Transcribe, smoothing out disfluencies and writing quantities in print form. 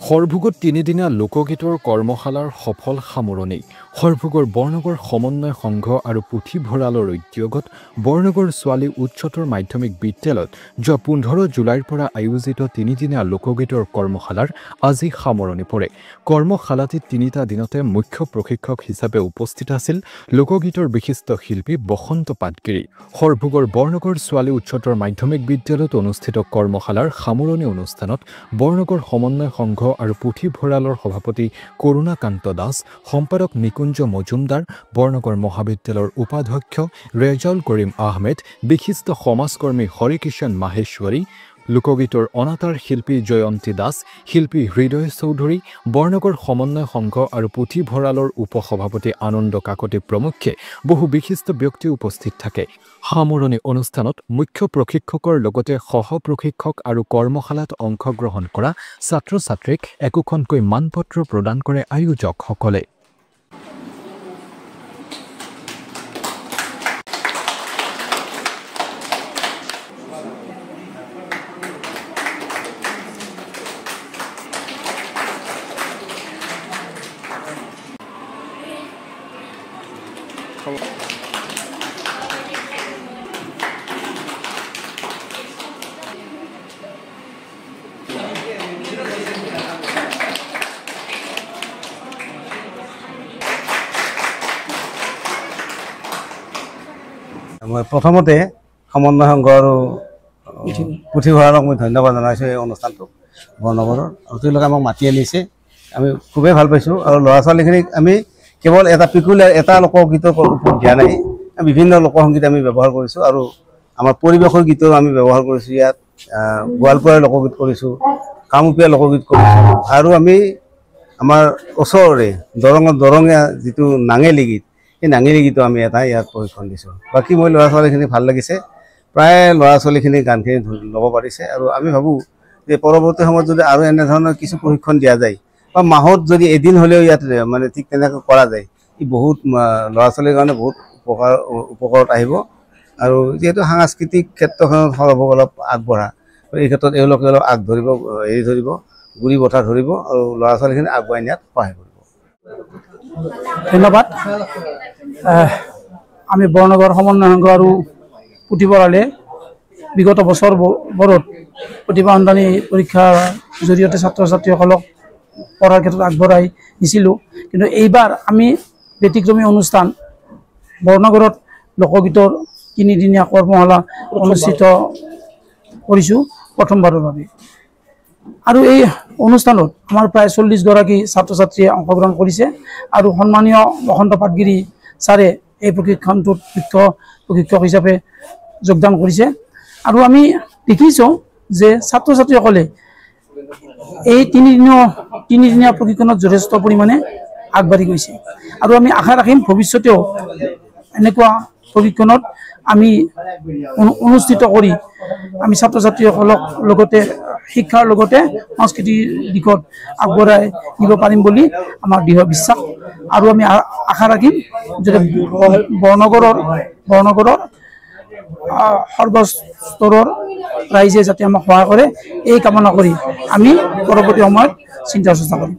সৰভোগত তিনিদিনীয়া লোকগীতৰ কৰ্মশালাৰ সফল সামৰণি। সৰভোগৰ বৰনগৰ সমন্বয় সংঘ আৰু পুথিভঁৰালৰ উদ্যোগত বৰনগৰ ছোৱালী উচ্চতৰ মাধ্যমিক বিদ্যালয়ত যোৱা 15 জুলাইৰ পৰা আয়োজিত তিনিদিনীয়া লোকগীতৰ কৰ্মশালাৰ আজি সামৰণি পৰে। কৰ্মশালাটিত তিনিটা দিনতে মুখ্য প্ৰশিক্ষক হিচাপে উপস্থিত আছিল লোকগীতৰ বিশিষ্ট শিল্পী বসন্ত পাটগিৰি। সৰভোগৰ বৰনগৰ ছোৱালী উচ্চতৰ মাধ্যমিক বিদ্যালয়ত অনুষ্ঠিত কৰ্মশালাৰ সামৰণি অনুষ্ঠানত বৰনগৰ সমন্বয় সংঘ আৰু পুথিভঁৰালৰ সভাপতি কৰুণাকান্ত দাস, সম্পাদক নিকুঞ্জ মজুমদাৰ, বৰনগৰ মহাবিদ্যালয়ৰ উপাধ্যক্ষ ৰেজাউল কৰিম আহমেদ, বিশিষ্ট সমাজকৰ্মী হৰিকিষণ মাহেশ্বৰী, লোকগীতৰ অনাতাঁৰ শিল্পী জয়ন্তী দাস, শিল্পী হৃদয় চৌধুৰী, বৰনগৰ সমন্বয় সংঘ আৰু পুথিভঁৰালৰ উপসভাপতি আনন্দ কাকতি প্ৰমুখ্যে বহু বিশিষ্ট ব্যক্তি উপস্থিত থাকে। সামৰণি অনুষ্ঠানত মুখ্য প্ৰশিক্ষকৰ লগতে সহ প্ৰশিক্ষক আৰু কৰ্মশালাত অংশগ্ৰহণ কৰা ছাত্ৰ ছাত্ৰীক একোখনকৈ মানপত্ৰ প্ৰদান কৰে আয়োজকসকলে। মই প্ৰথমতে সমন্বয় সংঘ আৰু পুথিভঁৰালক মই ধন্যবাদ জনাইছোঁ এই অনুষ্ঠানটো বৰনগৰৰ, আৰু তেওঁলোকে আমাক মাতি আনিছে। আমি খুবেই ভাল পাইছোঁ। আৰু ল'ৰা ছোৱালীখিনিক আমি কেৱল এটা পিকুলাৰ এটা লোকগীতৰ ওপৰত দিয়া নাই, বিভিন্ন লোকসংগীত আমি ব্যৱহাৰ কৰিছোঁ আৰু আমাৰ পৰিৱেশৰ গীতো আমি ব্যৱহাৰ কৰিছোঁ। ইয়াত গোৱালপৰীয়া লোকগীত কৰিছোঁ, কামৰূপীয়া লোকগীত কৰিছোঁ, আৰু আমি আমাৰ ওচৰৰে দৰঙীয়া যিটো নাঙেলী গীত, এই নাঙেলী গীতো আমি এটা ইয়াত প্ৰশিক্ষণ দিছোঁ। বাকী মই ল'ৰা ছোৱালীখিনি ভাল লাগিছে, প্ৰায় ল'ৰা ছোৱালীখিনি গানখিনি ল'ব পাৰিছে। আৰু আমি ভাবোঁ যে পৰৱৰ্তী সময়ত যদি আৰু এনেধৰণৰ কিছু প্ৰশিক্ষণ দিয়া যায় বা মাহত যদি এদিন হ'লেও ইয়াত মানে ঠিক তেনেকৈ কৰা যায়, ই বহুত ল'ৰা ছোৱালীৰ কাৰণে বহুত উপকাৰত আহিব। আৰু যিহেতু সাংস্কৃতিক ক্ষেত্ৰখনত সৰভোগ অলপ আগবঢ়া, এই ক্ষেত্ৰত এওঁলোকে অলপ ধৰিব গুৰি বঠা ধৰিব আৰু ল'ৰা ছোৱালীখিনি আগুৱাই নিয়াত সহায় কৰিব। ধন্যবাদ। আমি বৰনগৰ সমন্বয় সংঘ আৰু পুথিভঁৰালে বিগত বছৰবোৰত প্ৰতিভা সন্ধানী পৰীক্ষাৰ জৰিয়তে ছাত্ৰ ছাত্ৰীসকলক পঢ়াৰ ক্ষেত্ৰত আগবঢ়াই নিছিলোঁ, কিন্তু এইবাৰ আমি ব্যতিক্ৰমী অনুষ্ঠান বৰনগৰত লোকগীতৰ তিনিদিনীয়া কৰ্মশালা অনুষ্ঠিত কৰিছোঁ প্ৰথমবাৰৰ বাবে। আৰু এই অনুষ্ঠানত আমাৰ প্ৰায় 40 গৰাকী ছাত্ৰ ছাত্ৰীয়ে অংশগ্ৰহণ কৰিছে। আৰু সন্মানীয় বসন্ত পাটগিৰি ছাৰে এই প্ৰশিক্ষণটোত মুখ্য প্ৰশিক্ষক হিচাপে যোগদান কৰিছে। আৰু আমি দেখিছোঁ যে ছাত্ৰ ছাত্ৰীসকলে এই তিনিদিনীয়া প্ৰশিক্ষণত যথেষ্ট পৰিমাণে আগবাঢ়ি গৈছে। আৰু আমি আশা ৰাখিম ভৱিষ্যতেও এনেকুৱা প্ৰশিক্ষণত আমি অনুষ্ঠিত কৰি আমি ছাত্ৰ ছাত্ৰীসকলক লগতে শিক্ষাৰ লগতে সংস্কৃতিৰ দিশত আগবঢ়াই নিব পাৰিম বুলি আমাৰ দৃঢ় বিশ্বাস। আৰু আমি আশা ৰাখিম যে বৰনগৰৰ সৰ্বস্তৰৰ ৰাইজে যাতে আমাক সহায় কৰে, এই কামনা কৰি আমি পৰৱৰ্তী সময়ত চিন্তা চৰ্চা কৰিম।